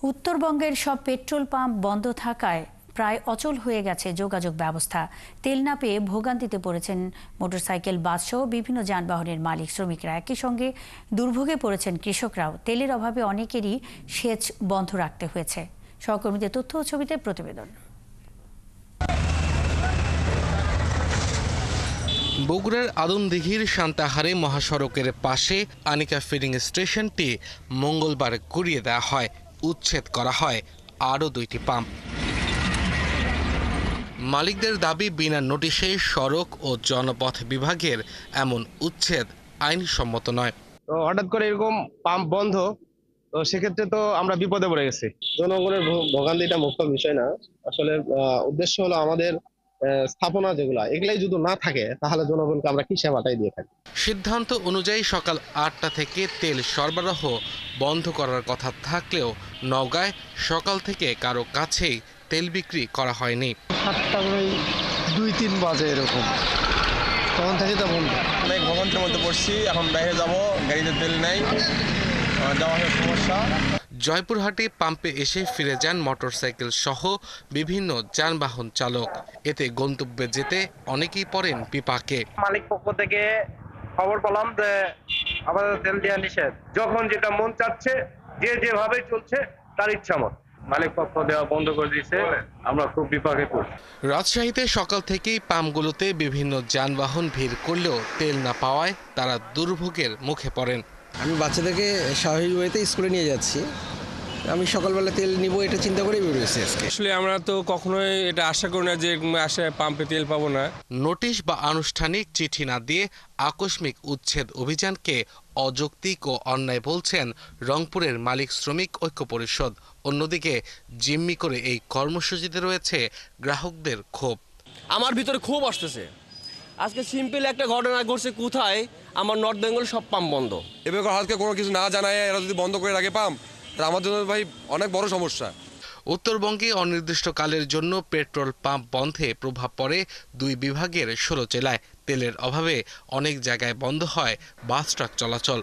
উত্তরবঙ্গের সব petrol pump বন্ধ থাকায় প্রায় অচল হয়ে গেছে যোগাযোগ ব্যবস্থা। তেল না পেয়ে ভোগান্তিতে পড়েছেন মোটরসাইকেল, বাসসহ বিভিন্ন যানবাহনের মালিক শ্রমিকরা। একই সঙ্গে দুর্ভোগে পড়েছেন কৃষকরাও। তেলের অভাবে অনেকেরই সেচ বন্ধ রাখতে হয়েছে। সহকর্মীদের তথ্য ও ছবিতে প্রতিবেদন। বগুড়ার আদমদিঘির সান্তাহারে মহাসড়কের পাশে আনিকা ফিলিং স্টেশনটি মঙ্গলবার গুড়িয়ে দেওয়া হয়। উচ্ছেদ করা হয় আরও 2টি পাম্প। মালিকদের দাবি, বিনা নোটিশে সড়ক ও জনপথ বিভাগের এমন উচ্ছেদ আইনসম্মত নয়। তো হঠাৎ করে এরকম পাম্প বন্ধ, তো সেক্ষেত্রে তো আমরা বিপদে পড়ে গেছি। জনগণের ভোগান্তিটা মুখ্য বিষয় না, আসলে উদ্দেশ্য হলো আমাদের স্থাপনা যেগুলা এগুলাই যদি না থাকে তাহলে জনগণকে আমরা কি সেবাটাই দিয়ে থাকি। সিদ্ধান্ত অনুযায়ী সকাল 8টা থেকে তেল সরবরাহ বন্ধ করার কথা থাকলেও নওগাঁয় সকাল থেকে কারো কাছেই তেল বিক্রি করা হয়নি। 7টা 2-3 বাজে এরকম, তখন থেকে তো বন্ধ। অনেক ভোগান্তির মধ্যে পড়ছি, এখন বাইরে যাব, গাড়িতে তেল নেই, যাওয়ার সমস্যা। জয়পুরহাটে পাম্পে এসে ফিরে যান মোটরসাইকেল সহ বিভিন্ন যানবাহন চালক। এতে গন্তব্যে যেতে অনেকেই পড়েন বিপাকে। মালিক পক্ষ থেকে খবর পেলাম যে আমাদের তেল দেওয়া নিষেধ, যখন যেটা মন চাচ্ছে যে যেভাবে চলছে তার ইচ্ছা মত মালিক পক্ষ দেওয়া বন্ধ করে দিয়েছে। আমরা খুব বিপাকে পড়ছি। রাজশাহীতে সকাল থেকেই পাম্পগুলোতে বিভিন্ন যানবাহন ভিড় করলেও তেল না পাওয়ায় তারা দুর্ভোগের মুখে পড়েন। আমি বাচ্চাদেরকে স্বাভাবিক ওয়েতে স্কুলে নিয়ে যাচ্ছি। আমি সকালবেলা তেল নিব এটা চিন্তা করেই বেরিয়েছি আজকে। আসলে আমরা তো কখনোই এটা আশা করি না যে আসে পাম্পে তেল পাবো না। নোটিশ বা আনুষ্ঠানিক চিঠি না দিয়ে আকস্মিক উচ্ছেদ অভিযানকে অযৌক্তিক ও অন্যায় বলছেন রংপুরের মালিক শ্রমিক ঐক্য পরিষদ। অন্যদিকে জিম্মি করে এই কর্মসূচিতে রয়েছে গ্রাহকদের ক্ষোভ। আমার ভিতরে ক্ষোভ আসতেছে। আজকে সিম্পল একটা ঘটনা ঘটছে, কোথায় আমার নর্থ বেঙ্গল সব পাম্প বন্ধ। এবার হালকা কোনো কিছু না জানায় এরা যদি বন্ধ করে রাখে পাম্প, আমার জন্য ভাই অনেক বড় সমস্যা। উত্তরবঙ্গে অনির্দিষ্টকালের জন্য পেট্রোল পাম্প বন্ধে প্রভাব পড়ে 2 বিভাগের 16 জেলায়। তেলের অভাবে অনেক জায়গায় বন্ধ হয় বাস ট্রাক চলাচল।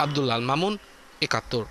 আব্দুল আল মামুন, 71।